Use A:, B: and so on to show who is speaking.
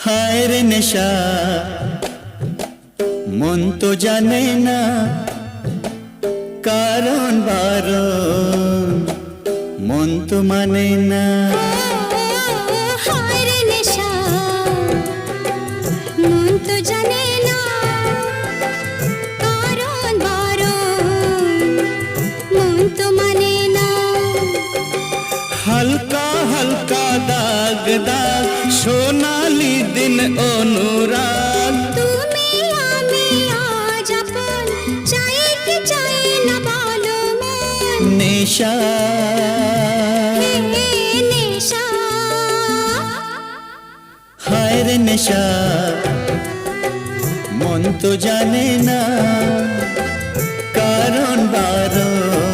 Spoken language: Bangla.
A: হায় রে নেশা মন তো জানে না কারণ বারণ মন তো মানে না।
B: হায় রে নেশা মন তো জানে না কারণ বারণ মন তো মানে না।
A: হালকা হালকা দাগ দাগ সোনালি দিন অনুরাগ
B: তুমি আমি আজ আপন চাই কি চাই না বলো মন।
A: নেশা
B: হে নেশা
A: হায় রে নেশা মন তো জানে না কারণ বারণ